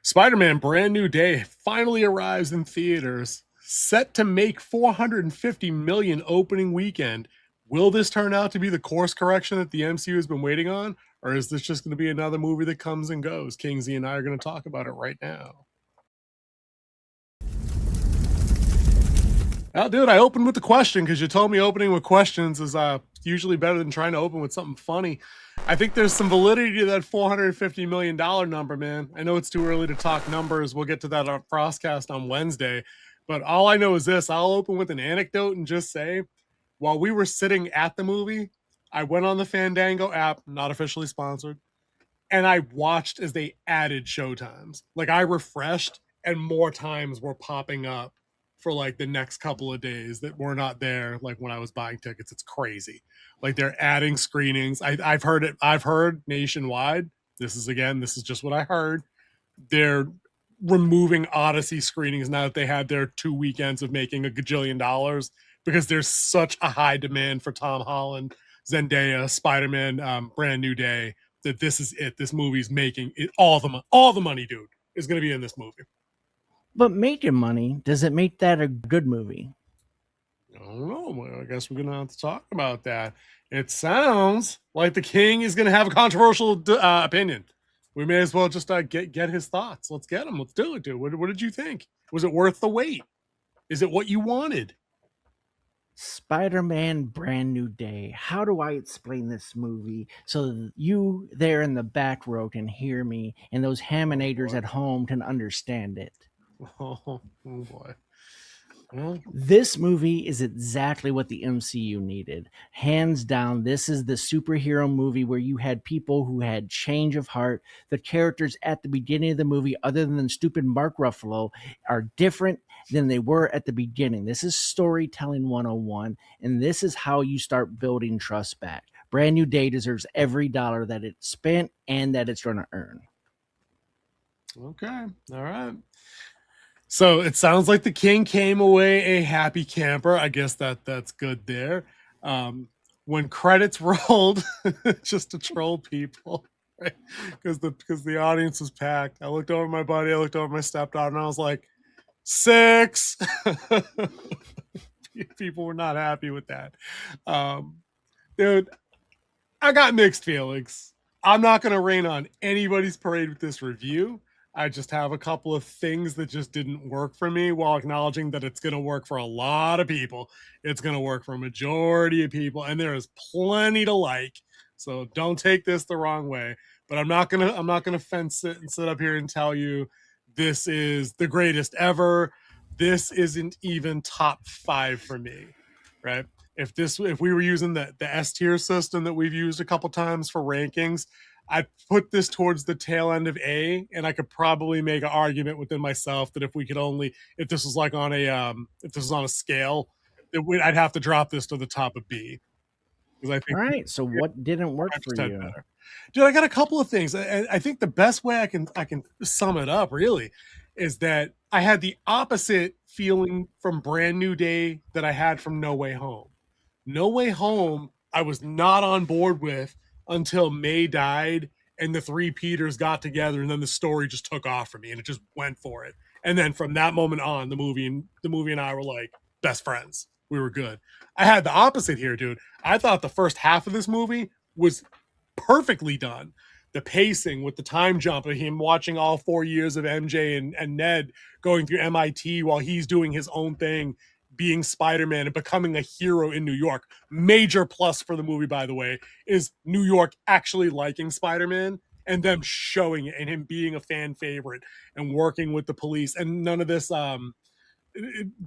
Spider-Man Brand New Day finally arrives in theaters, set to make 450 million opening weekend. Will this turn out to be the course correction that the MCU has been waiting on, or is this just going to be another movie that comes and goes? Kingsley and I are going to talk about it right now. Well, dude, I opened with the question because you told me opening with questions is usually better than trying to open with something funny. I think there's some validity to that $450 million number, man. I know it's too early to talk numbers. We'll get to that on Frostcast on Wednesday. But all I know is this. I'll open with an anecdote and just say, while we were sitting at the movie, I went on the Fandango app, not officially sponsored, and I watched as they added showtimes. Like, I refreshed and more times were popping up for like the next couple of days that were not there. Like when I was buying tickets, it's crazy. Like they're adding screenings. I've heard it. I've heard nationwide. This is just what I heard. They're removing Odyssey screenings now that they had their 2 weekends of making $1 gajillion because there's such a high demand for Tom Holland, Zendaya, Spider-Man, Brand New Day, that this is it. This movie's making it all the money, dude, is going to be in this movie. But making money, does it make that a good movie? I don't know. Well, I guess we're going to have to talk about that. It sounds like the king is going to have a controversial opinion. We may as well just get his thoughts. Let's get him. Let's do it, dude. What did you think? Was it worth the wait? Is it what you wanted? Spider-Man Brand New Day. How do I explain this movie so that you there in the back row can hear me and those haminators at home can understand it? Oh boy. Well, This movie is exactly what the MCU needed. Hands down, this is the superhero movie where you had people who had change of heart. The characters at the beginning of the movie, other than stupid Mark Ruffalo, are different than they were at the beginning. This is storytelling 101, and this is how you start building trust back. Brand New Day deserves every dollar that it spent and that it's going to earn. okay. All right. So it sounds like the king came away a happy camper. I guess that's good there. When credits rolled, just to troll people, right? Because the audience was packed. I looked over my buddy, I looked over my stepdaughter, and I was like, 6. People were not happy with that. Dude, I got mixed feelings. I'm not going to rain on anybody's parade with this review. I just have a couple of things that just didn't work for me, while acknowledging that it's going to work for a lot of people. It's going to work for a majority of people, and there is plenty to like. So don't take this the wrong way. But I'm not gonna fence it and sit up here and tell you this is the greatest ever. This isn't even top 5 for me, right? If we were using the S tier system that we've used a couple times for rankings, I put this towards the tail end of A, and I could probably make an argument within myself that if this was like on a scale, I'd have to drop this to the top of B. All right, so what didn't work for you? Better. Dude, I got a couple of things. I think the best way I can sum it up really is that I had the opposite feeling from Brand New Day that I had from No Way Home. No Way Home, I was not on board with until May died and the 3 Peters got together, and then the story just took off for me and it just went for it. And then from that moment on, the movie and I were like best friends. We were good. I had the opposite here, dude. I thought the first half of this movie was perfectly done. The pacing with the time jump of him watching all 4 years of MJ and Ned going through MIT while he's doing his own thing, being Spider-Man and becoming a hero in New York. Major plus for the movie, by the way, is New York actually liking Spider-Man and them showing it and him being a fan favorite and working with the police, and none of this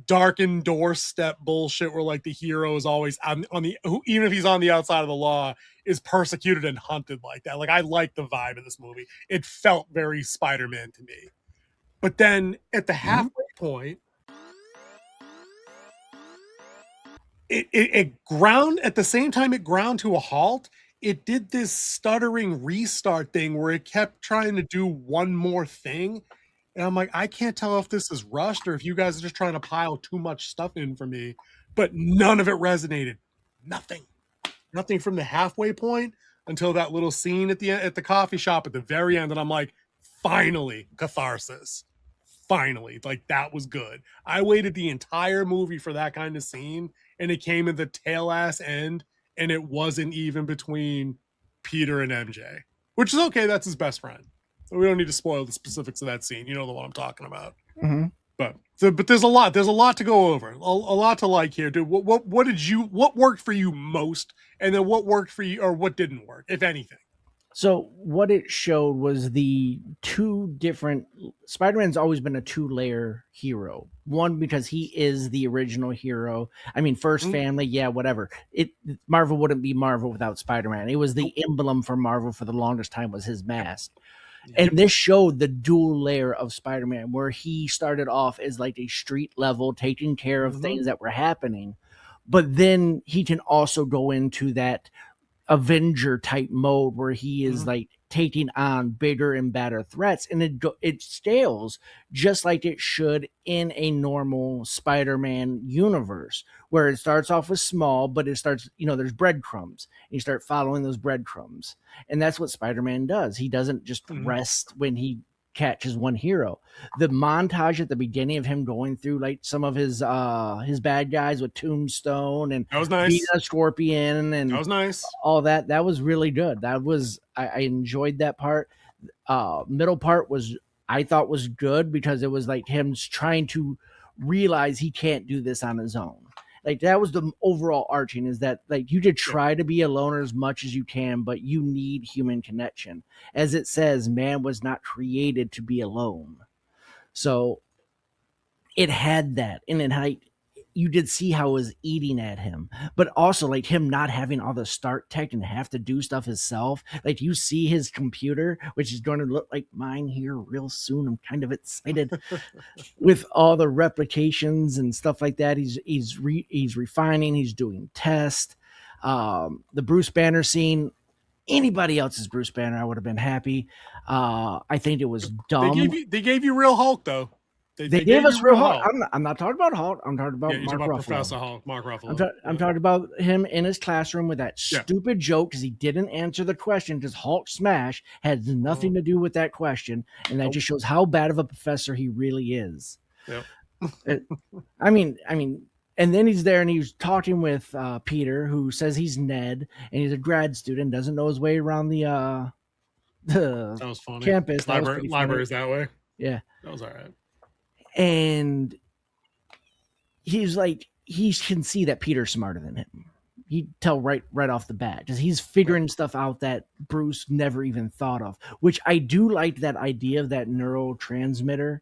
darkened doorstep bullshit where like the hero is always on the, even if he's on the outside of the law, is persecuted and hunted like that. Like, I like the vibe of this movie. It felt very Spider-Man to me. But then at the halfway point, it ground at the same time it ground to a halt. It did this stuttering restart thing where it kept trying to do one more thing. And I'm like, I can't tell if this is rushed or if you guys are just trying to pile too much stuff in for me. But none of it resonated. Nothing from the halfway point until that little scene at the coffee shop at the very end. And I'm like, finally catharsis. Finally, like that was good. I waited the entire movie for that kind of scene, and it came at the tail ass end, and it wasn't even between Peter and MJ, which is okay. That's his best friend. So we don't need to spoil the specifics of that scene. You know the one I'm talking about. Mm-hmm. But there's a lot. There's a lot to go over. A lot to like here, dude. What worked for you most, and then what worked for you, or what didn't work, if anything? So what it showed was the two different. Spider-Man's always been a two-layer hero. One, because he is the original hero. I mean, first family, yeah, whatever. Marvel wouldn't be Marvel without Spider-Man. It was the emblem for Marvel for the longest time, was his mask. And this showed the dual layer of Spider-Man, where he started off as like a street level, taking care of things that were happening. But then he can also go into that Avenger type mode where he is like taking on bigger and better threats, and it scales just like it should in a normal Spider-Man universe, where it starts off with small, but it starts, there's breadcrumbs, and you start following those breadcrumbs, and that's what Spider-Man does. He doesn't just rest when he catches one hero. The montage at the beginning of him going through like some of his bad guys with Tombstone and that was nice. Scorpion, and that was nice. All that was really good. That was I enjoyed that part. Middle part I thought was good, because it was like him trying to realize he can't do this on his own. Like that was the overall arching, is that like you could try to be a loner as much as you can, but you need human connection. As it says, man was not created to be alone. So it had that, and it had, you did see how it was eating at him, but also like him not having all the start tech and have to do stuff himself. Like you see his computer, which is going to look like mine here real soon. I'm kind of excited with all the replications and stuff like that. He's refining. He's doing tests. The Bruce Banner scene. Anybody else's Bruce Banner, I would have been happy. I think it was dumb. They gave you real Hulk though. They gave us real Hulk. I'm not talking about Hulk. I'm talking about Mark Ruffalo. Professor Hulk, Mark Ruffalo. I'm talking about him in his classroom with that stupid joke, because he didn't answer the question, because Hulk smash had nothing to do with that question, and that just shows how bad of a professor he really is. Yep. I mean, and then he's there and he's talking with Peter, who says he's Ned and he's a grad student, doesn't know his way around the that was funny. Campus. Library's that way. Yeah, that was all right. And he's like, he can see that Peter's smarter than him. He'd tell right off the bat, because he's figuring stuff out that Bruce never even thought of, which I do like that idea of that neurotransmitter.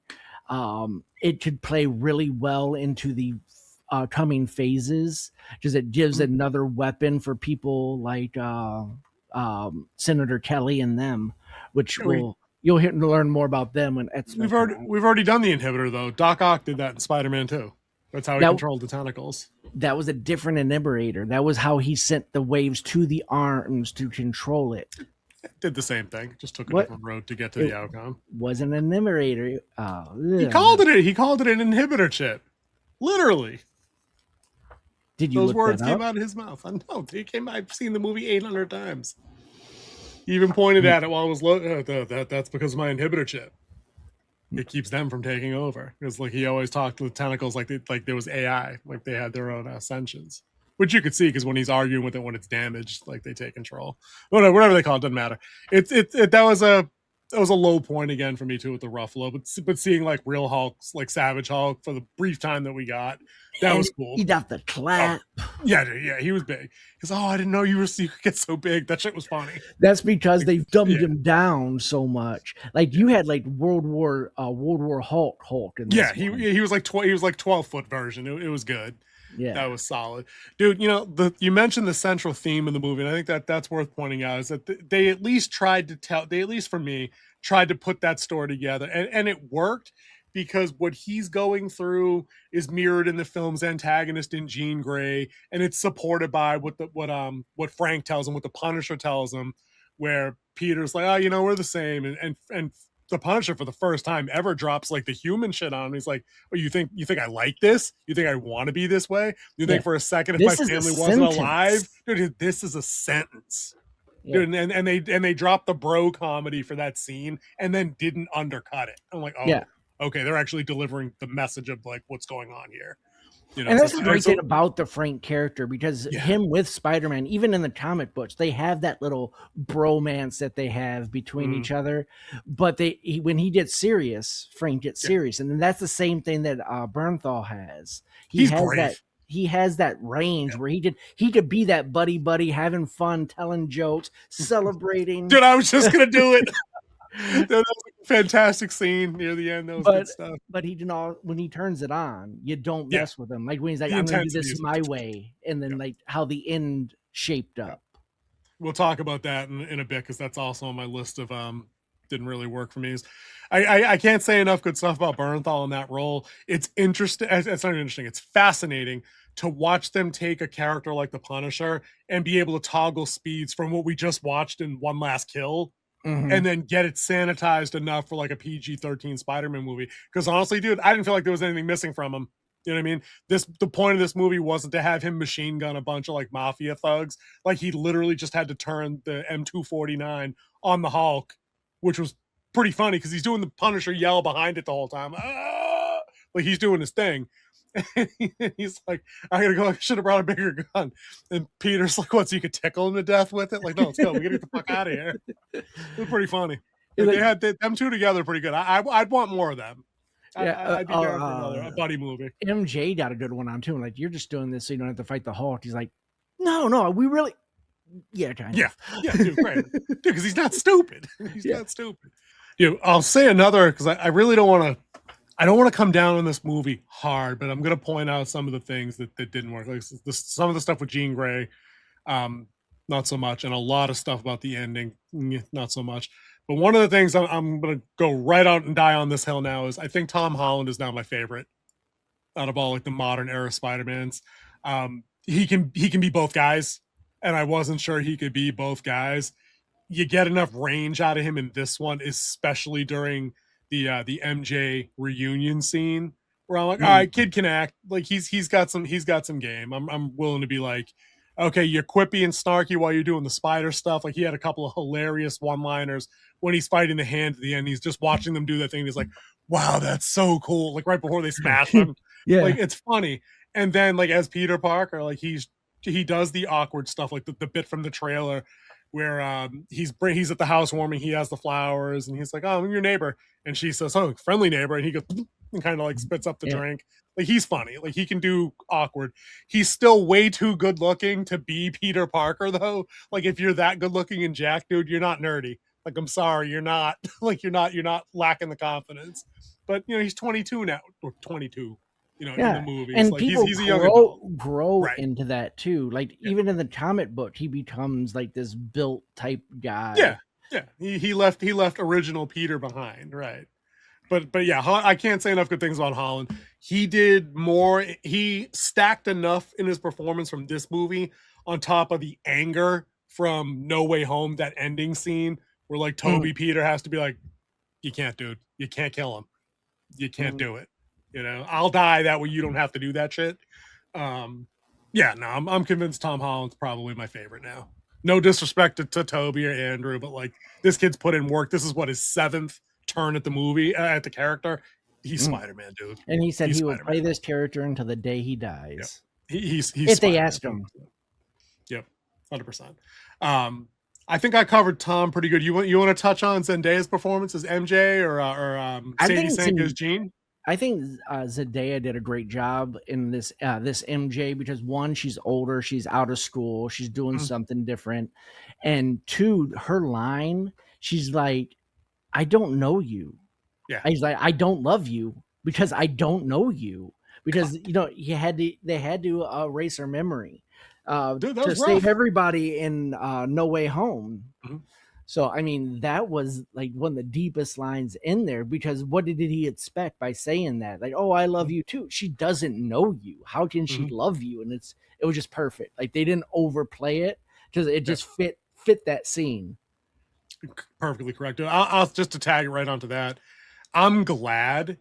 It could play really well into the coming phases, because it gives another weapon for people like Senator Kelly and them, which you'll learn more about them when we've already done the inhibitor though. Doc Ock did that in Spider-Man 2. That's how he controlled the tentacles. That was a different inhibitor. That was how he sent the waves to the arms to control it. Did the same thing, just took a different road to get to the outcome. Wasn't an inhibitor. He called it an inhibitor chip. Literally. Did you Those words came out of his mouth? I know. I've seen the movie 800 times. He even pointed at it while it was low. That's because of my inhibitor chip. It keeps them from taking over. Because like he always talked to the tentacles like there was AI, like they had their own ascensions, which you could see because when he's arguing with it when it's damaged, like they take control. Whatever they call it, doesn't matter. That was a low point again for me too with the Ruffalo, but seeing like real Hulks, like Savage Hulk, for the brief time that we got, that was cool. He got the clap. Yeah, he was big. He's I didn't know you could get so big. That shit was funny. That's because they've dumbed him down so much. Like you had like World War Hulk. In this one. He was like 12-foot version. It was good. Yeah, that was solid, dude. You mentioned the central theme in the movie, and I think that's worth pointing out, is that they at least tried to tell. They at least for me tried to put that story together, and it worked, because what he's going through is mirrored in the film's antagonist in Jean Grey, and it's supported by what Frank tells him, what the Punisher tells him, where Peter's like, we're the same, and the Punisher for the first time ever drops like the human shit on him. He's like, "Oh, you think I like this? You think I want to be this way? You think for a second if my family wasn't alive, dude, this is a sentence." Yeah. dude, and they dropped the bro comedy for that scene and then didn't undercut it. I'm like, Yeah. oh, okay, they're actually delivering the message of like what's going on here. And So that's the great thing about the Frank character, because yeah, him with Spider-Man, even in the comic books, they have that little bromance that they have between each other. But when he gets serious, Frank gets yeah, serious, and then that's the same thing that Bernthal has. he's great. He has that range Yeah. where he could be that buddy having fun, telling jokes, celebrating. Dude, I was just gonna do it. That was a fantastic scene near the end. That was good But stuff. he did not, when he turns it on, you don't Yeah, mess with him. Like when he's like, the I'm gonna do intensity this is. my way, and then Yeah, like how the end shaped yeah. up. We'll talk about that in a bit because that's also on my list of didn't really work for me. I can't say enough good stuff about Bernthal in that role. It's interesting. It's not interesting. It's fascinating to watch them take a character like the Punisher and be able to toggle speeds from what we just watched in One Last Kill and then get it sanitized enough for like a PG-13 Spider-Man movie. Because honestly, dude, I didn't feel like there was anything missing from him. You know what I mean? The point of this movie wasn't to have him machine gun a bunch of like mafia thugs. Like he literally just had to turn the M249 on the Hulk, which was pretty funny because he's doing the Punisher yell behind it the whole time. Ah! Like he's doing his thing. And he's like, I gotta go. I should have brought a bigger gun. And Peter's like, what? So you could tickle him to death with it? Like, no, let's go. We gotta get the fuck out of here. It was pretty funny. Like, Like, them two together pretty good. I'd want more of them. yeah, I'd be down for a buddy movie. MJ got a good one on too. Like, you're just doing this so you don't have to fight the Hulk. He's like, no, we really, yeah, kind Yeah, of. yeah, dude, great, dude, because he's not stupid. He's not stupid. I'll say another because I really don't want to. I don't want to come down on this movie hard, but I'm going to point out some of the things that didn't work. Like some of the stuff with Jean Grey, not so much, and a lot of stuff about the ending, not so much. But one of the things I'm going to go right out and die on this hill now is I think Tom Holland is now my favorite out of all like the modern era Spider-Mans. He can be both guys, and I wasn't sure he could be both guys. You get enough range out of him in this one, especially during the MJ reunion scene, where I'm like, all right, kid can act. Like he's got some game. I'm willing to be like, okay, you're quippy and snarky while you're doing the spider stuff. Like he had a couple of hilarious one-liners when he's fighting the Hand at the end. He's just watching them do that thing. He's like, wow, that's so cool. Like right before they smash him. Yeah. Like it's funny. And then like as Peter Parker, like he does the awkward stuff, like the bit from the trailer where he's at the housewarming, he has the flowers, and he's like, "Oh, I'm your neighbor," and she says, "Oh, friendly neighbor," and he goes and kind of like spits up the drink. Like he's funny, like he can do awkward. He's still way too good looking to be Peter Parker, though. Like if you're that good looking and Jack, dude, you're not nerdy. Like I'm sorry, you're not. Like you're not lacking the confidence. But he's 22 now, or 22. In the movies, and like people he's a young adult. grow Right. into that too. Like even in the comic book, he becomes like this built type guy. Yeah. He left original Peter behind, right? But yeah, I can't say enough good things about Holland. He did more. He stacked enough in his performance from this movie on top of the anger from No Way Home, that ending scene where like Toby Peter has to be like, you can't, dude. You can't kill him. You can't do it. I'll die that way. You don't have to do that shit. Yeah, no, I'm convinced Tom Holland's probably my favorite now. No disrespect to Toby or Andrew, but like this kid's put in work. This is what his 7th turn at the movie, at the character. He's Spider-Man, dude. And he said he's he would Spider-Man. play this character until the day he dies. Yep. He's if Spider-Man. They asked him. Yep, 100%. I think I covered Tom pretty good. You want to touch on Zendaya's performance as MJ or Sadie Sink as Jean? I think Zendaya did a great job in this MJ because one, she's older, she's out of school, she's doing something different, and two, her line, she's like, "I don't know you." Yeah, he's like, "I don't love you because I don't know you," because they had to erase her memory to save everybody in No Way Home. So, I mean, that was like one of the deepest lines in there because what did he expect by saying that? Like, oh, I love you too. She doesn't know you. How can she love you? And it was just perfect. Like they didn't overplay it because it just fit that scene. Perfectly correct. I'll just to tag it right onto that. I'm glad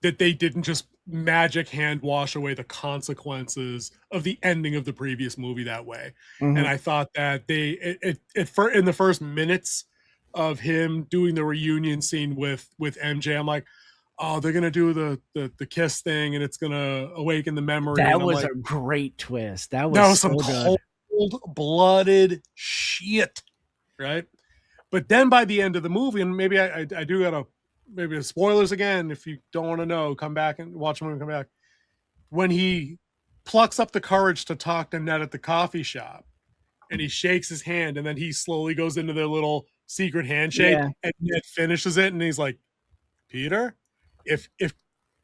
that they didn't just magic hand wash away the consequences of the ending of the previous movie that way. And Mhm. I thought that in the first minutes of him doing the reunion scene with MJ, I'm like, oh, they're gonna do the kiss thing and it's gonna awaken the memory. That And I'm was a like, great twist. That that was was some so good. cold-blooded shit, right? But then by the end of the movie, and maybe I do gotta, maybe spoilers again. If you don't want to know, come back and watch the movie. Come back when he plucks up the courage to talk to Ned at the coffee shop, and he shakes his hand, and then he slowly goes into their little secret handshake, Yeah. and Ned finishes it, and he's like, Peter, if if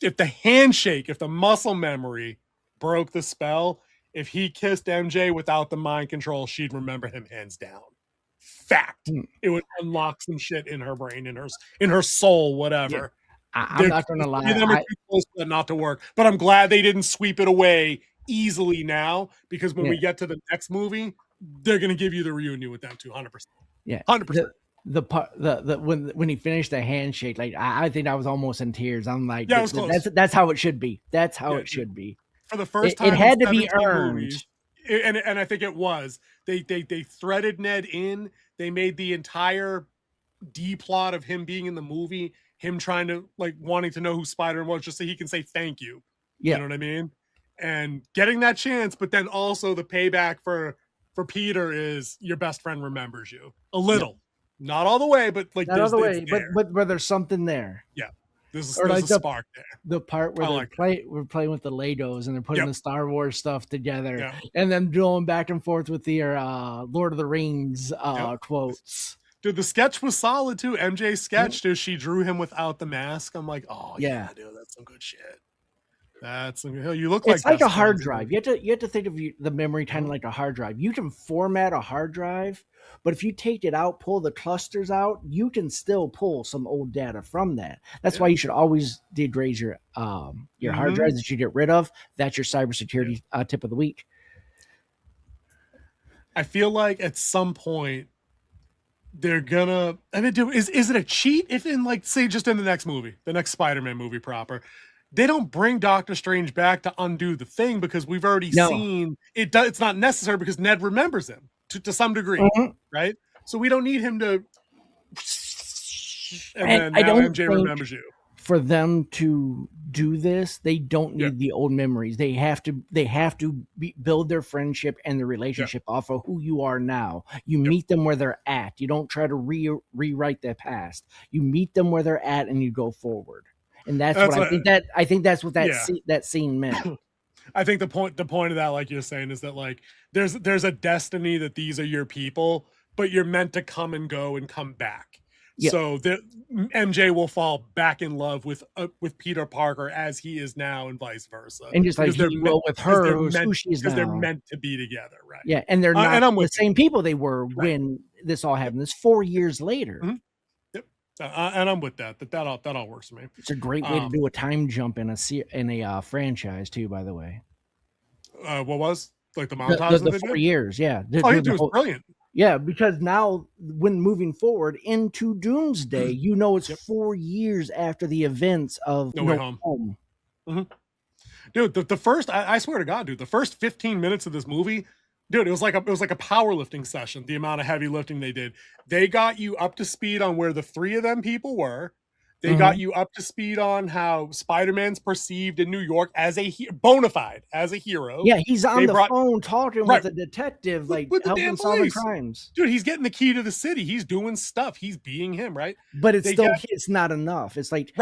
if the handshake, if the muscle memory broke the spell, if he kissed MJ without the mind control, she'd remember him hands down. Fact. Hmm. It would unlock some shit in her brain, in her soul, Yeah. whatever. I'm not gonna The three of lie. them are too close for that not to work. But I'm glad they didn't sweep it away easily now, because when Yeah. we get to the next movie, they're gonna give you the reunion with them too, 100%. Yeah. 100%. The part the when he finished the handshake, like I think I was almost in tears. I'm like, Yeah, it was close. that's how it should be. That's how Yeah, it should be. for the first It time in had to be 17 earned. movies, and I think it was, they threaded Ned in. They made the entire D plot of him being in the movie, him trying to, like, wanting to know who Spider-Man was just so he can say thank you. You Yeah. know what I mean? And getting that chance, but then also the payback for Peter is your best friend remembers you a little, not all the way, but like Not other it's way, there. but there's something there. Yeah, Or there's like a spark there. the part where I like we're playing with the Legos and they're putting Yep. the Star Wars stuff together, Yeah. and then going back and forth with the Lord of the Rings Yep. quotes. Dude, the sketch was solid too. MJ's sketch, dude, she drew him without the mask. I'm like, oh yeah, dude, that's some good shit. That's some good. You look It's like a best hard friends. drive. You have to think of the memory kind of like a hard drive. You can format a hard drive, but if you take it out, pull the clusters out, you can still pull some old data from that. That's why you should always degrade your hard drives that you get rid of. That's your cybersecurity tip of the week. I feel like at some point they're gonna. I mean, dude, is it a cheat if, in, like, say just in the next movie, the next Spider-Man movie proper, they don't bring Doctor Strange back to undo the thing, because we've already seen it. It's not necessary because Ned remembers him to some degree, right? So we don't need him to. And then now MJ remembers you. For them to do this, they don't need the old memories. They have to build their friendship and their relationship off of who you are now. You meet them where they're at. You don't try to rewrite their past. You meet them where they're at and you go forward. And that's what I think that's what that scene meant. I think the point of that, like you're saying, is that, like, there's a destiny that these are your people, but you're meant to come and go and come back. Yep. So MJ will fall back in love with Peter Parker as he is now, and vice versa. And just like he will with her, who she is now. Because they're meant to be together, right? Yeah, and they're not the same people they were when this all happened. This 4 years later. Yep, and I'm with that. That all works for me. It's a great way to do a time jump in a franchise too. By the way, what was like the montage? The 4 years, yeah. It was brilliant. Yeah, because now when moving forward into Doomsday, you know it's 4 years after the events of No Way Home. Dude, the first, I swear to God, dude, the first 15 minutes of this movie, dude, it was like a powerlifting session. The amount of heavy lifting they did, they got you up to speed on where the three of them people were. They got you up to speed on how Spider-Man's perceived in New York as bona fide as a hero. Yeah, he's on the phone talking with a detective, like with helping solve crimes. Dude, he's getting the key to the city. He's doing stuff. He's being him, right? But it's not enough. It's like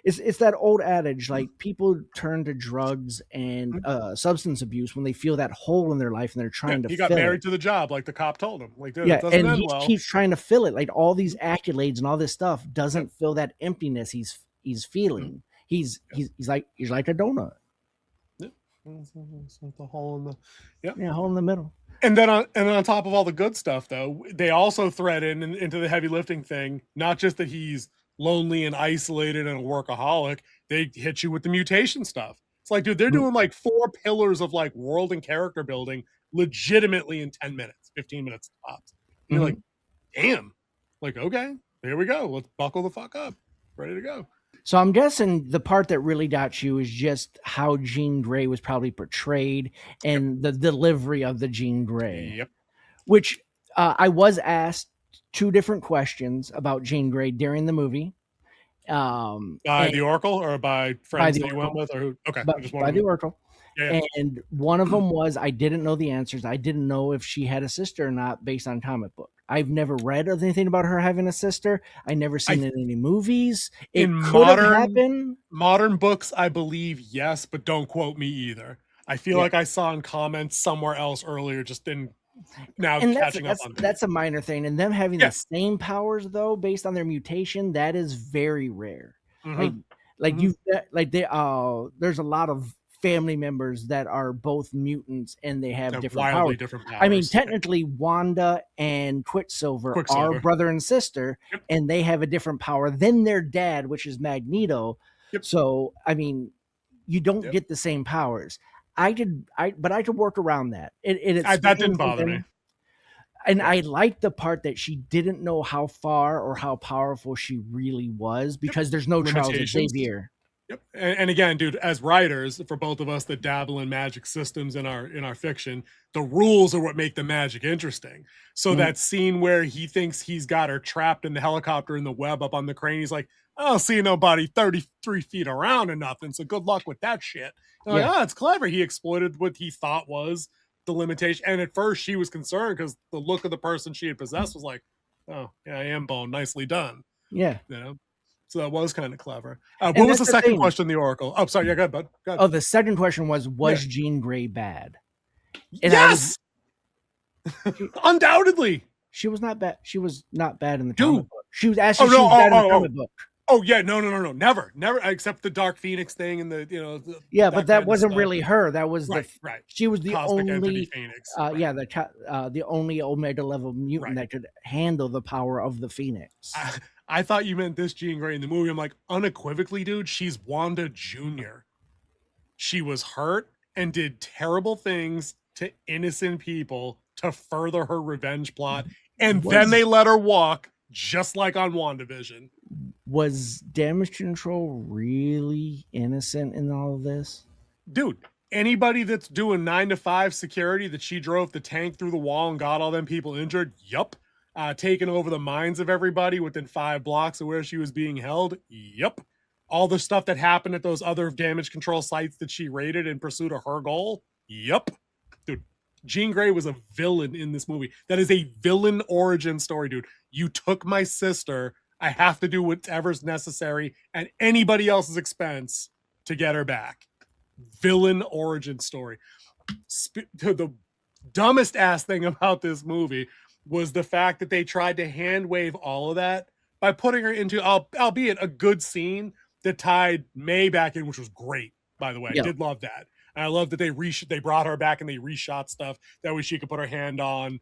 It's that old adage, like people turn to drugs and substance abuse when they feel that hole in their life and they're trying to. He got married to the job, like the cop told him. Like, dude, and he keeps trying to fill it. Like all these accolades and all this stuff doesn't fill that emptiness he's feeling. He's like a donut. Yeah, it's like the hole in the hole in the middle. And then on top of all the good stuff, though, they also thread into the heavy lifting thing. Not just that he's lonely and isolated and a workaholic, they hit you with the mutation stuff. It's like, dude, they're doing like 4 pillars of like world and character building legitimately in 10 minutes, 15 minutes tops. You're like, damn, like, okay, here we go. Let's buckle the fuck up. Ready to go. So I'm guessing the part that really got you is just how Jean Grey was probably portrayed Yep. and the delivery of the Jean Grey, Yep. which I was asked two different questions about Jean Grey during the movie. By And the Oracle or by by friends the that you went Oracle, with, or who? Okay, but I just by the wanted. Oracle. Yeah. And one of them was I didn't know the answers. I didn't know if she had a sister or not based on comic book. I've never read anything about her having a sister. I never I seen it in any movies. in It could have modern happened. modern books, I believe yes, but don't quote me either. I feel Yeah. like I saw in comments somewhere else earlier, just in now And that's catching up that's on things. that's a minor thing. And them having Yeah. the same powers though, based on their mutation, that is very rare. Hmm. Like like Hmm. you like they there's a lot of family members that are both mutants and they have Have different wildly powers. different I mean, powers. Yeah. technically Wanda and Quicksilver are Quicksilver. brother and sister, Yep. and they have a different power than their dad, which is Magneto. Yep. So I mean, you don't Yep. get the same powers. But I could work around that. It That explains didn't bother me. something, and Yeah. I liked the part that she didn't know how far or how powerful she really was Yep. because there's no Charles Limitations. Xavier. Yep. And again, dude, as writers, for both of us that dabble in magic systems in our fiction, the rules are what make the magic interesting. So Mhm. that scene where he thinks he's got her trapped in the helicopter in the web up on the crane, he's like, I don't see nobody 33 feet around or nothing. So good luck with that shit. And Yeah, like, oh, it's clever. He exploited what he thought was the limitation. And at first she was concerned because the look of the person she had possessed was like, oh, yeah, I am bone. Nicely done. yeah. You know? So that was kind of clever. And What was that's the the second thing. question? The Oracle. Oh, sorry. Yeah, go ahead, bud. Go ahead. Oh, the second question Yeah. was Jean Grey bad? And I was Yes, she, undoubtedly, she was not bad. She was not bad in the comic dude. book. She was Oh actually she no. was Oh bad in the oh oh. comic book. Oh yeah. No no no no. Never never. Except the Dark Phoenix thing and the Yeah, but that that kind of wasn't stuff. really her. That was Right right. she was the Cosmic Entity only Phoenix. Right yeah, the only Omega level mutant right. that could handle the power of the Phoenix. I thought you meant this Jean Grey in the movie. I'm like unequivocally, dude. She's Wanda Jr. She was hurt and did terrible things to innocent people to further her revenge plot. And then Was they let her walk, just like on WandaVision. was damage control really innocent in all of this? Dude, anybody that's doing 9 to 5 security that she drove the tank through the wall and got all them people injured, yup. Taking over the minds of everybody within 5 blocks of where she was being held, yup. All the stuff that happened at those other damage control sites that she raided in pursuit of her goal, yup. Dude, Jean Grey was a villain in this movie. That is a villain origin story, dude. You took my sister. I have to do whatever's necessary at anybody else's expense to get her back. Villain origin story. The dumbest ass thing about this movie was the fact that they tried to hand wave all of that by putting her into, albeit a good scene that tied May back in, which was great. By the way, I Yeah. did love that. And I love that they brought her back and they reshot stuff that way she could put her hand on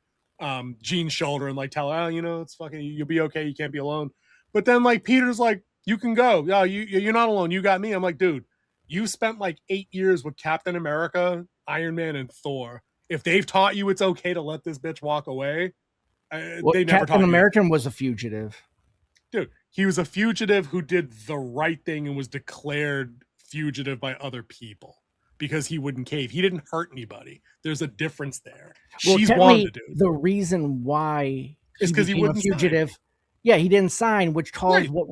Jean's shoulder and like tell her, oh, it's fucking, you'll be okay. You can't be alone. But then like Peter's like, you can go. Yeah, you're not alone. You got me. I'm like, dude, you spent like 8 years with Captain America, Iron Man, and Thor. If they've taught you it's okay to let this bitch walk away, Well, they never Captain taught you. American was a fugitive. Dude, he was a fugitive who did the right thing and was declared fugitive by other people because he wouldn't cave. He didn't hurt anybody. There's a difference there. Well, She's technically, Wanda, dude. the reason why It's he 'cause he became a wouldn't sign. fugitive, yeah, he didn't sign, which caused Right.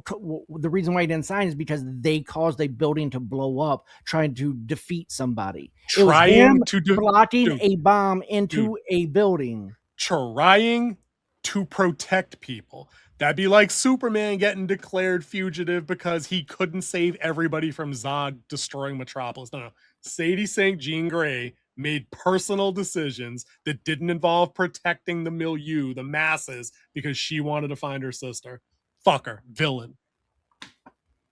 the reason why he didn't sign is because they caused a building to blow up trying to defeat somebody. It was him Trying to do, blocking dude, a bomb into dude. a building. Trying to protect people. That'd be like Superman getting declared fugitive because he couldn't save everybody from Zod destroying Metropolis. No. Sadie St. Jean Grey made personal decisions that didn't involve protecting the milieu, the masses, because she wanted to find her sister. Fuck her. Villain.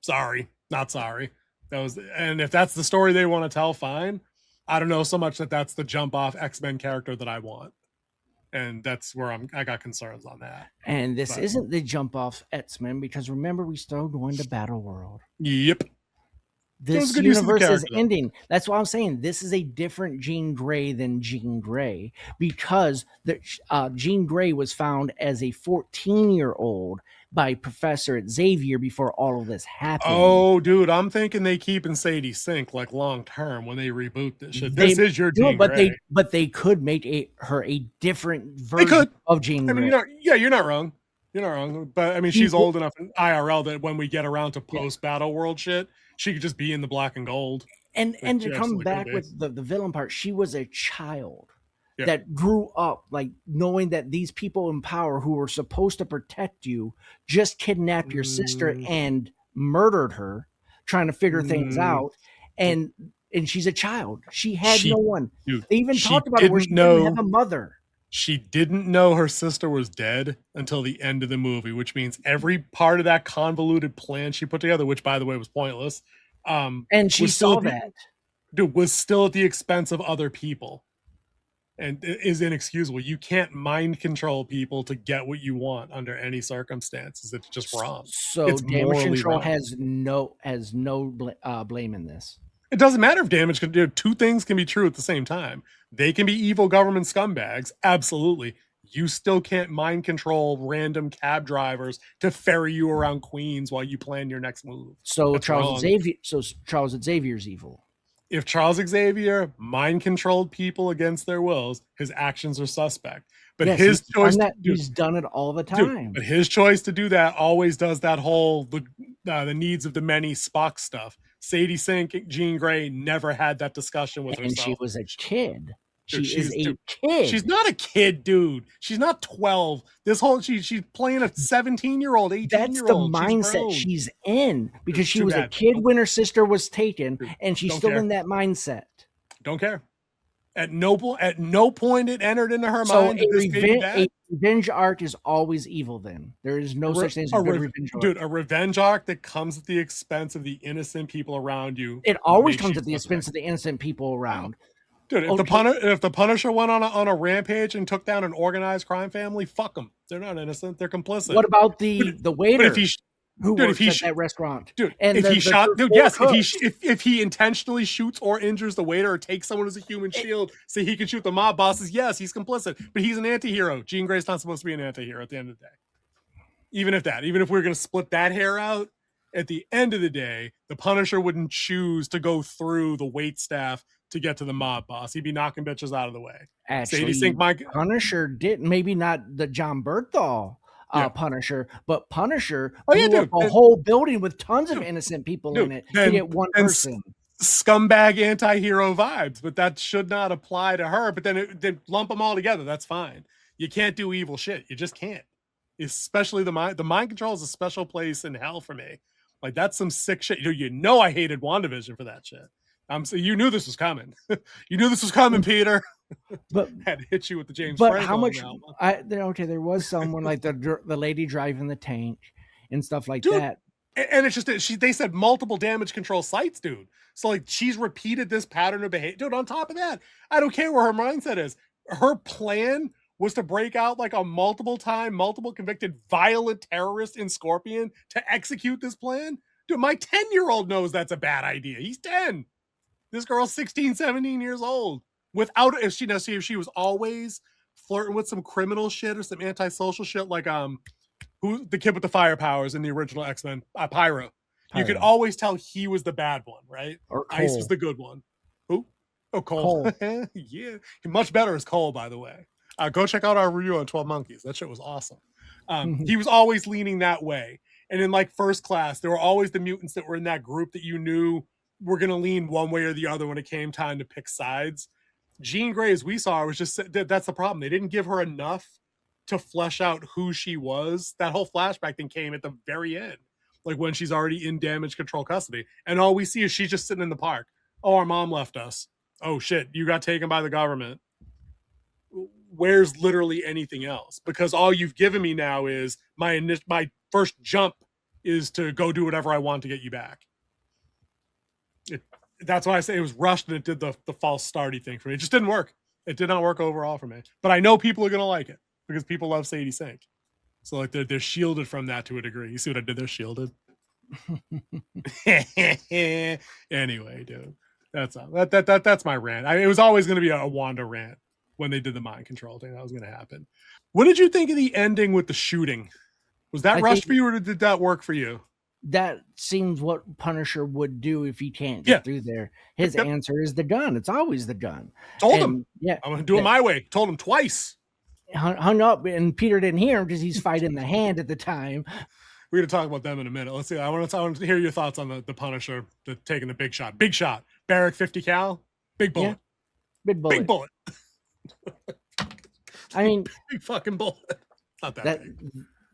Sorry. Not sorry. And if that's the story they want to tell, fine. I don't know so much that that's the jump off X-Men character that I want. And that's where I got concerns on that. And this isn't the jump off X-Men because remember we still going to Battleworld. Yep. This universe is ending. That's why I'm saying this is a different Jean Grey than Jean Grey because Jean Grey was found as a 14-year-old by Professor Xavier before all of this happened. Oh, dude, I'm thinking they keeping Sadie Sink like long term when they reboot this shit. They This is your do it, Jean Grey. but they could make her a different They version could. of Jean I mean, Grey. you're not wrong. You're not wrong. But I mean, She she's old enough in IRL that when we get around to yeah. post Battleworld shit, she could just be in the black and gold. Like, And to she come absolutely could back be. with the villain part, she was a child Yeah. that grew up like knowing that these people in power who were supposed to protect you just kidnapped your sister and murdered her, trying to figure things out. And she's a child. She had no She, one. dude, They even she talked about it where she didn't didn't have know. a mother. She didn't know her sister was dead until the end of the movie, which means every part of that convoluted plan she put together, which by the way was pointless, And she was still saw that. was still at the expense of other people, and is inexcusable. You can't mind control people to get what you want under any circumstances. It's just wrong. So It's damage morally control wrong. has no blame in this. It doesn't matter if damage can do. Two things can be true at the same time. They can be evil government scumbags, absolutely. You still can't mind control random cab drivers to ferry you around Queens while you plan your next move. So That's wrong. Charles Xavier's evil. If Charles Xavier mind controlled people against their wills, his actions are suspect. But Yes, his choice, he's done it all the time. but his choice to do that always does that whole the needs of the many Spock stuff. Sadie Sink, Jean Grey never had that discussion with And herself. she was a kid. Dude, She is a kid. She's not a kid, dude. She's not 12. This whole she's playing a 17-year-old, 18-year-old. That's the mindset she's in because she was a kid when her sister was taken, and she's still in that mindset. Don't care. At no point it entered into her mind. A revenge arc is always evil. Then there is no such thing as a good revenge arc. Dude, a revenge arc that comes at the expense of the innocent people around you. It always comes at the expense of the innocent people around. Dude, if the Punisher went on a rampage and took down an organized crime family, fuck them. They're not innocent. They're complicit. What about the waiter who works at that restaurant? Dude, if he intentionally shoots or injures the waiter or takes someone as a human shield so he can shoot the mob bosses, yes, he's complicit. But he's an anti-hero. Jean Grey's not supposed to be an anti-hero at the end of the day. Even if we're going to split that hair out, at the end of the day, the Punisher wouldn't choose to go through the wait staff to get to the mob boss. He'd be knocking bitches out of the way. Actually, Punisher did, maybe not the John Bernthal Punisher, but Punisher blew up a whole building with tons of innocent people in it to get one person. Scumbag anti-hero vibes, but that should not apply to her. But then lump them all together. That's fine. You can't do evil shit. You just can't. Especially the mind control is a special place in hell for me. Like, that's some sick shit. You know I hated WandaVision for that shit. So you knew this was coming. You knew this was coming, Peter. But had to hit you with the James. But Franco how much? okay, there was someone like the lady driving the tank and stuff like that. And it's just they said multiple damage control sites, dude. So like she's repeated this pattern of behavior, dude. On top of that, I don't care where her mindset is. Her plan was to break out like a multiple convicted violent terrorist in Scorpion to execute this plan. Dude, my 10-year-old knows that's a bad idea. He's 10. This girl's 16, 17 years old. If she was always flirting with some criminal shit or some antisocial shit, like who the kid with the fire powers in the original X-Men, Pyro. You could always tell he was the bad one, right? Or Cole. Ice was the good one. Who? Oh, Cole. Yeah, much better as Cole, by the way. Go check out our review on 12 Monkeys. That shit was awesome. He was always leaning that way. And in like First Class, there were always the mutants that were in that group that you knew were going to lean one way or the other when it came time to pick sides. Jean Grey, as we saw, was just, that's the problem. They didn't give her enough to flesh out who she was. That whole flashback thing came at the very end, like when she's already in damage control custody. And all we see is she's just sitting in the park. Oh, our mom left us. Oh, shit, you got taken by the government. Where's literally anything else? Because all you've given me now is my first jump is to go do whatever I want to get you back. That's why I say it was rushed and it did the false starty thing for me. It just didn't work. It did not work overall for me. But I know people are going to like it because people love Sadie Sink. So like they're shielded from that to a degree. You see what I did? They're shielded. Anyway, dude, that's my rant. It was always going to be a Wanda rant when they did the mind control thing. That was going to happen. What did you think of the ending with the shooting? Was that I rushed think for you, or did that work for you? that seems what Punisher would do if he can't Yeah. get through there. Yep, His yep. answer is the gun. It's always the gun. Told him. And yeah, I'm going to do it that my way. Told him twice. hung up, and Peter didn't hear him because he's fighting the hand at the time. We're going to talk about them in a minute. Let's see. I want to hear your thoughts on the Punisher, taking the big shot. Big shot. Barrack 50 cal. Big bullet. Yeah, big bullet. Big bullet. I mean, big fucking bullet. Not that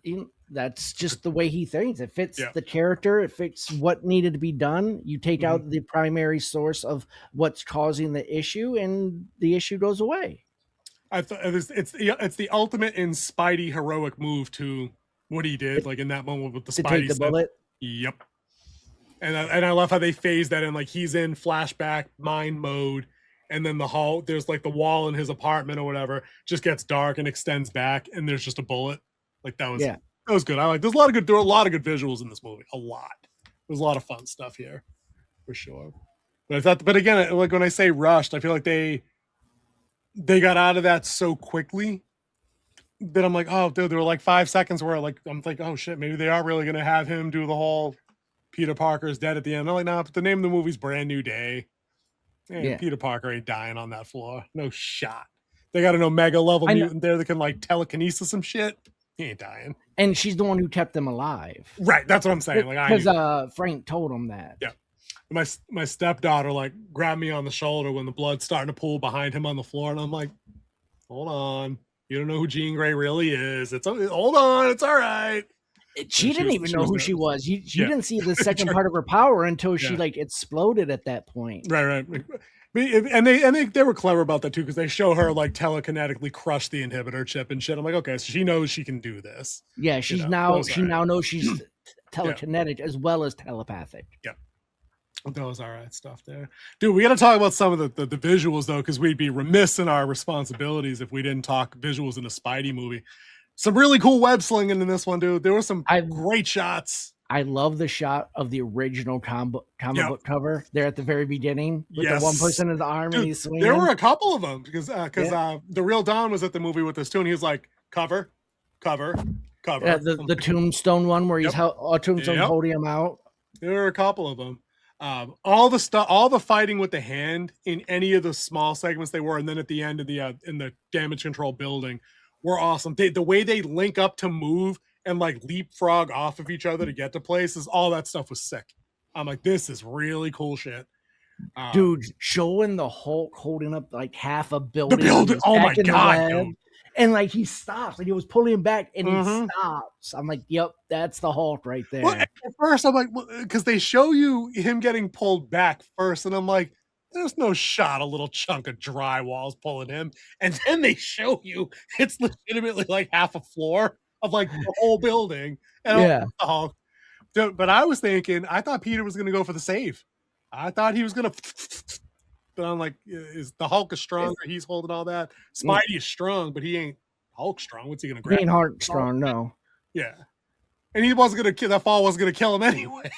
big. That's just the way he thinks. It fits Yeah. the character. It fits what needed to be done. You take out the primary source of what's causing the issue, and the issue goes away. I thought it's the ultimate in Spidey heroic move to what he did, like in that moment with the To Spidey take the stuff. bullet. Yep. And I love how they phase that in. Like he's in flashback mind mode, and then the hall, there's like the wall in his apartment or whatever, just gets dark and extends back, and there's just a bullet. Like that was good. I like. There were a lot of good visuals in this movie. A lot. There's a lot of fun stuff here, for sure. But I thought, but again, like when I say rushed, I feel like they got out of that so quickly that I'm like, oh, dude, there were like 5 seconds where I'm like, oh shit, maybe they are really gonna have him do the whole Peter Parker's dead at the end. I'm like, nah, but the name of the movie's Brand New Day. And Peter Parker ain't dying on that floor. No shot. They got an Omega level mutant there that can like telekinesis some shit. He ain't dying. And she's the one who kept them alive. Right. That's what I'm saying. Like, because Frank told him that. Yeah. My stepdaughter like grabbed me on the shoulder when the blood's starting to pool behind him on the floor, and I'm like, hold on. You don't know who Jean Grey really is. Hold on. It's all right. She didn't even know who she was. She didn't see the second part of her power until she like exploded at that point. Right. And they were clever about that too, because they show her like telekinetically crush the inhibitor chip and shit. I'm like, okay, so she knows she can do this. Yeah, she now knows she's telekinetic as well as telepathic. Yeah. That was all right stuff there. Dude, we got to talk about some of the visuals though, because we'd be remiss in our responsibilities if we didn't talk visuals in a Spidey movie. Some really cool web slinging in this one, dude. There were some great shots. I love the shot of the original comic book cover there at the very beginning with the one person in the arm, dude, and he's swinging. There were a couple of them because the real Don was at the movie with us too, and he was like, cover. The Tombstone one where he's Tombstone holding him out. There were a couple of them. All the fighting with the hand in any of the small segments they were, and then at the end of the in the damage control building were awesome. The way they link up to move and like leapfrog off of each other to get to places, all that stuff was sick. I'm like, this is really cool shit. Dude, showing the Hulk holding up like half a building. The building, oh my god, dude. And like he stops, like he was pulling him back, and he stops. I'm like, yep, that's the Hulk right there. Well, at first, I'm like, because they show you him getting pulled back first, and I'm like, there's no shot a little chunk of drywall's pulling him, and then they show you it's legitimately like half a floor of like the whole building, and the Hulk. Dude, but I was thinking, I thought Peter was going to go for the save. I thought he was going to. But I'm like, is the Hulk is stronger? He's holding all that. Spidey is strong, but he ain't Hulk strong. What's he gonna grab? He ain't Hulk strong, no. Yeah, and he wasn't gonna kill. That fall wasn't gonna kill him anyway.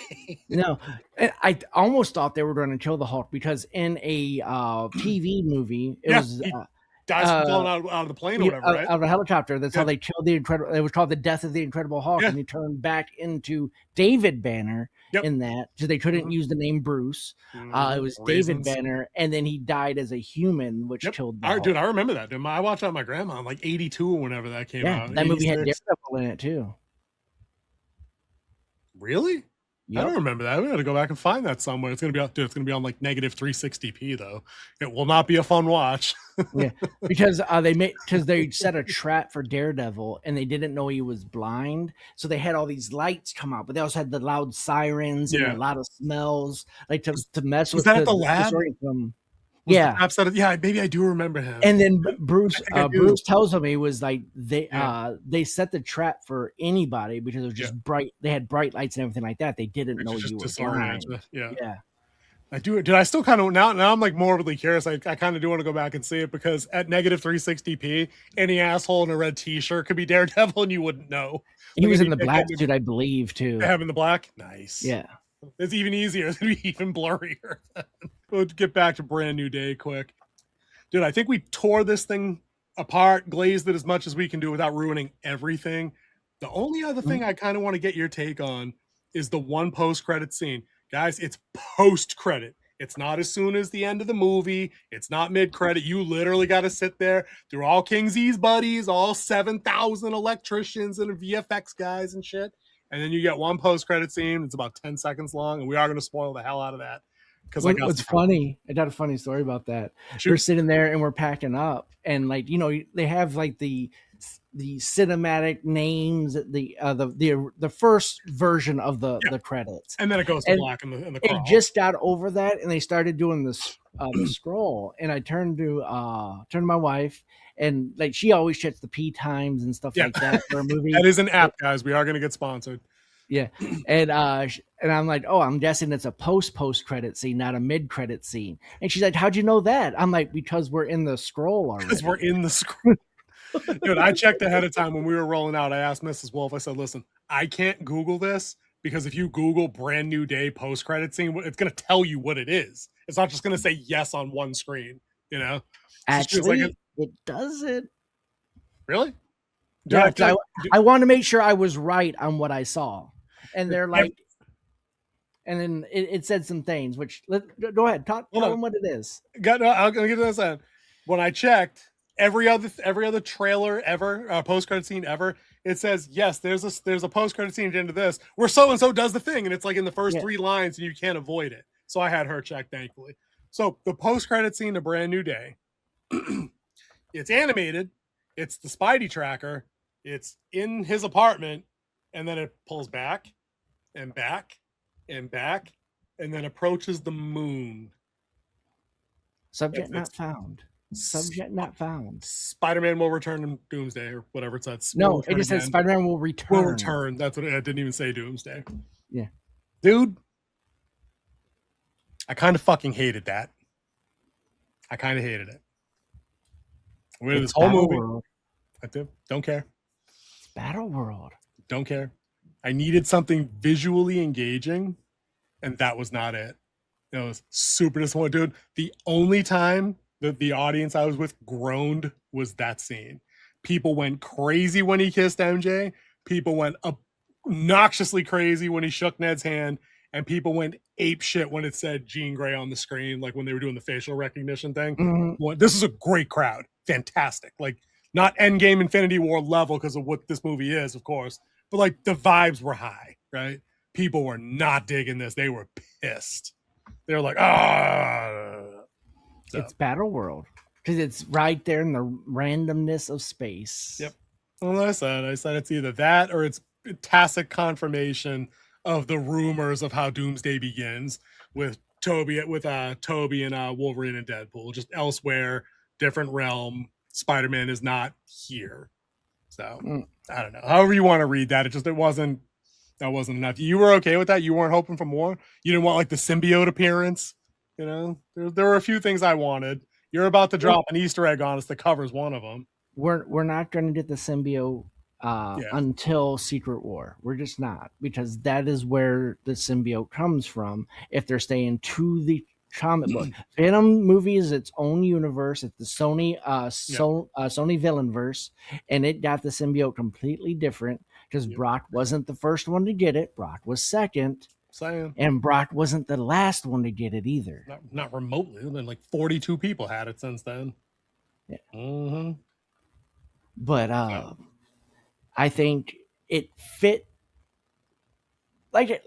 No, I almost thought they were going to kill the Hulk because in a TV movie, it was dies falling out of the plane or whatever, right? Out of a helicopter. That's how they killed the Incredible. It was called the Death of the Incredible Hulk, and he turned back into David Banner in that because they couldn't use the name Bruce. It was David Banner, and then he died as a human, which killed the Hulk. Dude, I remember that. Dude, I watched that with my grandma in like 82 or whenever that came out. That movie had Daredevil in it too. Really? Yep. I don't remember that. We got to go back and find that somewhere. It's gonna be it's gonna be on like negative 360p though. It will not be a fun watch. Because they set a trap for Daredevil and they didn't know he was blind, so they had all these lights come out, but they also had the loud sirens and a lot of smells like to mess with. Was that at the lab? Maybe I do remember him. And then Bruce tells him he was like they set the trap for anybody because it was just bright. They had bright lights and everything like that. They didn't know you were blind. Yeah. I do. Did I still kind of now? I'm like morbidly curious. I kind of do want to go back and see it because at negative 360p, any asshole in a red T-shirt could be Daredevil and you wouldn't know. He was in the black suit, I believe, too. Having the black, nice. Yeah. It's even easier. It's gonna be even blurrier. We'll get back to Brand New Day quick. Dude, I think we tore this thing apart, glazed it as much as we can do without ruining everything. The only other thing I kind of want to get your take on is the one post-credit scene. Guys, it's post-credit. It's not as soon as the end of the movie. It's not mid-credit. You literally got to sit there through all King Z's buddies, all 7,000 electricians and VFX guys and shit. And then you get one post-credit scene. It's about 10 seconds long, and we are going to spoil the hell out of that. Because what's funny, I got a funny story about that. We're sitting there and we're packing up, and like, you know, they have like the cinematic names, the first version of the credits, and then it goes to black in the crawl. It just got over that, and they started doing this the scroll, and I turned to my wife, and like she always checks the P times and stuff like that for a movie. That is an app, guys. We are going to get sponsored. Yeah, and I'm like, oh, I'm guessing it's a post credit scene, not a mid credit scene. And she's like, how'd you know that? I'm like, because we're in the scroll already. Because we're in the scroll. Dude, I checked ahead of time when we were rolling out. I asked Mrs. Wolf, I said, listen, I can't Google this because if you Google brand new day post credit scene, it's going to tell you what it is. It's not just going to say yes on one screen, you know? Actually, like it doesn't. Really? Yeah, I want to make sure I was right on what I saw. And they're like, and then it said some things, which go ahead, tell them what it is. I'll get to this. When I checked, every other trailer ever, post-credit scene ever, it says, yes, there's a post-credit scene at the end of this where so-and-so does the thing, and it's like in the first 3 lines, and you can't avoid it. So I had her check, thankfully. So the post-credit scene to Brand New Day, it's animated, it's the Spidey tracker, it's in his apartment, and then it pulls back, and back, and back, and then approaches the moon. Subject not found. Subject not found. Spider-Man will return in Doomsday or whatever it says. No, it just says Spider-Man will return. Will return. That's what it didn't even say Doomsday. Yeah. Dude, I kind of fucking hated that. I kind of hated it. We're this whole movie. I don't care. It's Battleworld. Don't care. I needed something visually engaging, and that was not it. It was super disappointing, dude. The only time that the audience I was with groaned was that scene. People went crazy when he kissed MJ. People went obnoxiously crazy when he shook Ned's hand, and people went ape shit when it said Jean Grey on the screen, like when they were doing the facial recognition thing. Mm-hmm. This is a great crowd. Fantastic. Like, not Endgame Infinity War level because of what this movie is, of course, but like the vibes were high, right? People were not digging this. They were pissed. They were like, ah. So. It's Battleworld because it's right there in the randomness of space. Yep. Well, I said it's either that or it's tacit confirmation of the rumors of how Doomsday begins with Toby and Wolverine and Deadpool. Just elsewhere, different realm. Spider-Man is not here. So I don't know. However you want to read that, that wasn't enough. You were okay with that? You weren't hoping for more? You didn't want like the symbiote appearance? You know, there were a few things I wanted. You're about to drop an Easter egg on us that covers one of them. We're not going to get the symbiote until Secret War. We're just not, because that is where the symbiote comes from. If they're staying to the comic book, Venom movie is its own universe. It's the Sony Sony villain verse, and it got the symbiote completely different because Brock wasn't the first one to get it. Brock was second. And Brock wasn't the last one to get it either. Not remotely. Then like 42 people had it since then. Yeah. Mm-hmm. But I think it fit. I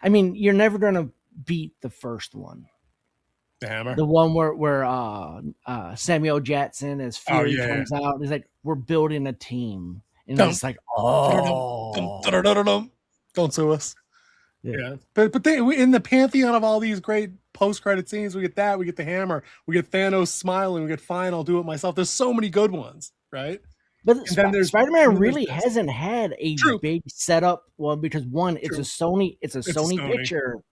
mean, you're never gonna beat the first one. The Hammer. The one where Samuel Jackson as Fury comes out. He's like, we're building a team, and it's like, don't sue us. Yeah. But in the pantheon of all these great post-credit scenes, we get that, we get the Hammer, we get Thanos smiling, we get fine, I'll do it myself. There's so many good ones, right? But Spider-Man really hasn't had a big setup one because one, it's a Sony picture.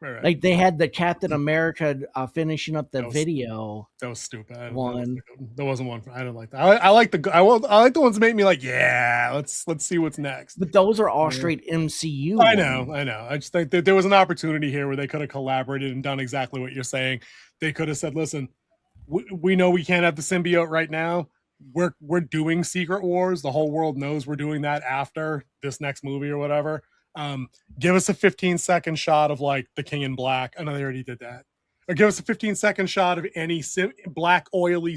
Right. Like they had the Captain America finishing up the video. That was stupid. One. That wasn't one. I don't like that. I like the ones that make me like, yeah, let's see what's next. But those are all straight MCU. I know. I just think that there was an opportunity here where they could have collaborated and done exactly what you're saying. They could have said, listen, we know we can't have the symbiote right now, we're doing Secret Wars. The whole world knows we're doing that after this next movie or whatever. Um, Give us a 15-second shot of like the King in Black. I know they already did that. Or give us a 15-second shot of any black oily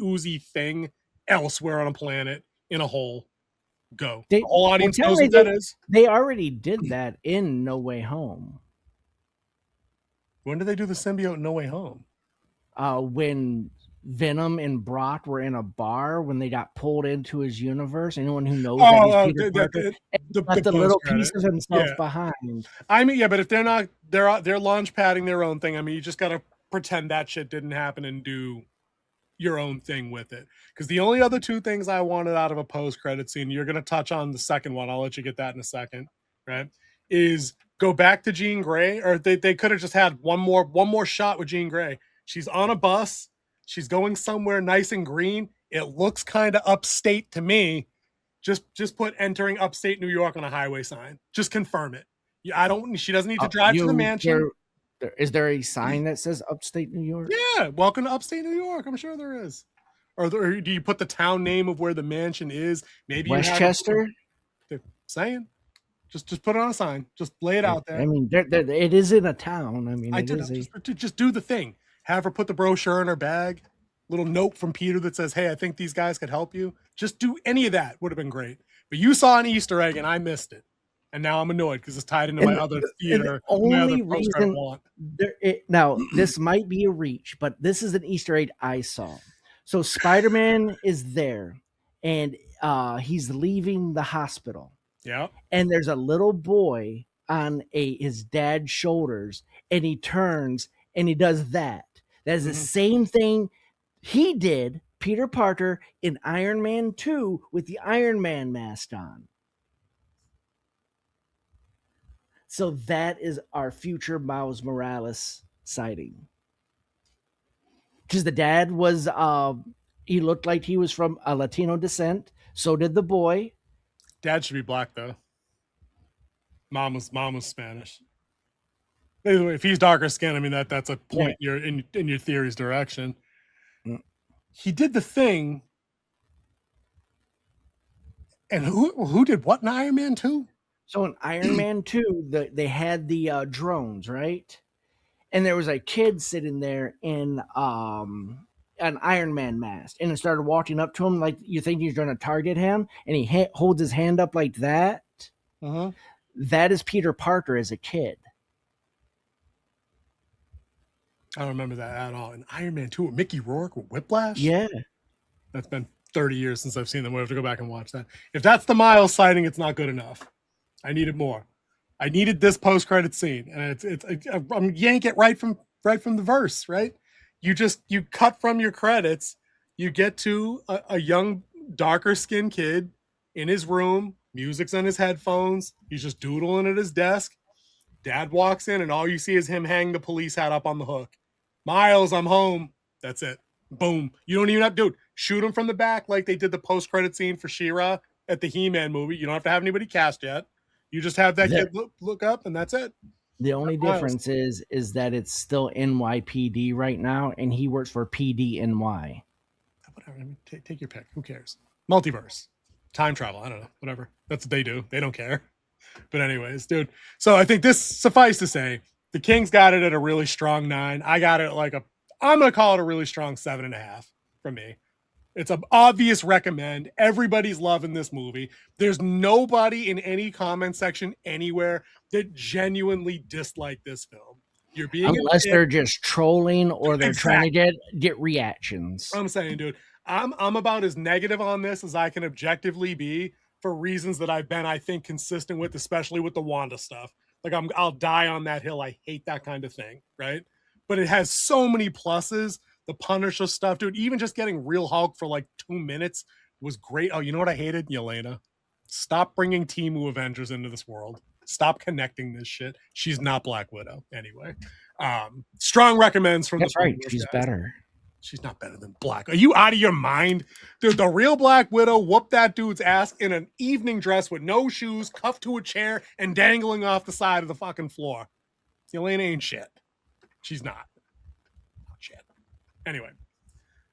oozy thing elsewhere on a planet in a hole. Go. The whole Well, audience knows technically what that is. they already did that in No Way Home. When did they do the symbiote No Way Home? When Venom and Brock were in a bar when they got pulled into his universe. Anyone who knows that he's Peter Parker left a little piece of himself behind. I mean, yeah, but if they're not, they're launch padding their own thing. I mean, you just got to pretend that shit didn't happen and do your own thing with it. Because the only other two things I wanted out of a post-credit scene, you're going to touch on the second one. I'll let you get that in a second, right? Is go back to Jean Grey, or they could have just had one more shot with Jean Grey. She's on a bus. She's going somewhere nice and green. It looks kind of upstate to me. Just put entering upstate New York on a highway sign. Just confirm it. I don't. She doesn't need to drive to the mansion. Is there a sign that says upstate New York? Yeah, welcome to upstate New York. I'm sure there is. Or do you put the town name of where the mansion is? Maybe Westchester. Saying, just put it on a sign. Just lay it out there. I mean, it is in a town. I mean, just do the thing. Have her put the brochure in her bag. Little note from Peter that says, "Hey, I think these guys could help you." Just do any of that. Would have been great. But you saw an Easter egg and I missed it. And now I'm annoyed because it's tied into my other theater. Only reason now this might be a reach, but this is an Easter egg I saw. So Spider-Man is there, and he's leaving the hospital. Yeah, and there's a little boy on his dad's shoulders, and he turns and he does that. That is the same thing he did, Peter Parker, in Iron Man 2 with the Iron Man mask on. So that is our future Miles Morales sighting. Because the dad was, he looked like he was from a Latino descent. So did the boy. Dad should be black though. Mom was Spanish. Anyway, if he's darker skin, I mean that's a point in your theory's direction. He did the thing, and who did what in Iron Man 2? So in Iron Man 2, they had the drones, right? And there was a kid sitting there in an Iron Man mask, and it started walking up to him like you think he's going to target him, and he holds his hand up like that. That is Peter Parker as a kid. I don't remember that at all. In Iron Man 2 with Mickey Rourke with Whiplash? Yeah. That's been 30 years since I've seen them. We'll have to go back and watch that. If that's the Miles sighting, it's not good enough. I needed more. I needed this post-credit scene. And I'm yank it right from the verse, right? You cut from your credits, you get to a young, darker skinned kid in his room, music's on his headphones, he's just doodling at his desk. Dad walks in and all you see is him hang the police hat up on the hook. Miles, I'm home. That's it. Boom. You don't even have to do it. Shoot him from the back like they did the post-credit scene for She-Ra at the He-Man movie. You don't have to have anybody cast yet. You just have that kid look up, and that's it. The only difference is that it's still NYPD right now, and he works for PDNY. Whatever. I mean, take your pick. Who cares? Multiverse. Time travel. I don't know. Whatever. That's what they do. They don't care. But anyways, dude. So I think this, suffice to say, the Kings got it at a really strong 9. I got it like I'm going to call it a really strong 7.5 from me. It's an obvious recommend. Everybody's loving this movie. There's nobody in any comment section anywhere that genuinely disliked this film. You're being unless they're just trolling or they're trying to get reactions. I'm saying, dude, I'm about as negative on this as I can objectively be for reasons that I've been, I think, consistent with, especially with the Wanda stuff. Like I'll die on that hill. I hate that kind of thing, right? But it has so many pluses. The Punisher stuff, dude, even just getting Real Hulk for like 2 minutes was great. Oh, you know what I hated? Yelena. Stop bringing Timu Avengers into this world. Stop connecting this shit. She's not Black Widow anyway. Strong recommends from That's right. She's better. She's not better than Black. Are you out of your mind? Dude, the real Black Widow whooped that dude's ass in an evening dress with no shoes, cuffed to a chair, and dangling off the side of the fucking floor. Yelena ain't shit. She's not. Shit. Anyway,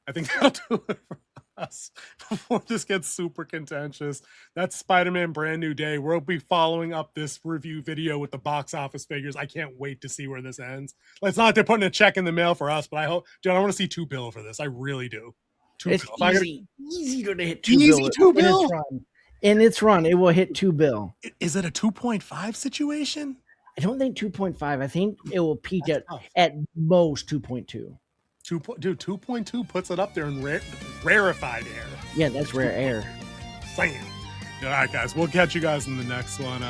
I think that'll do it for us before this gets super contentious. That's Spider-Man Brand New Day. We'll be following up this review video with the box office figures. I can't wait to see where this ends. It's not like they're putting a check in the mail for us, but I hope, dude, I want to see $2 bill for this. I really do. It's bill. easy to hit $2 Easy bill $2 bill. In its run, it will hit $2 bill. Is it a 2.5 situation? I don't think 2.5. I think it will peak That's at most 2.2. 2.2 puts it up there in rarefied air. Yeah, that's rare air. Bam. All right, guys. We'll catch you guys in the next one.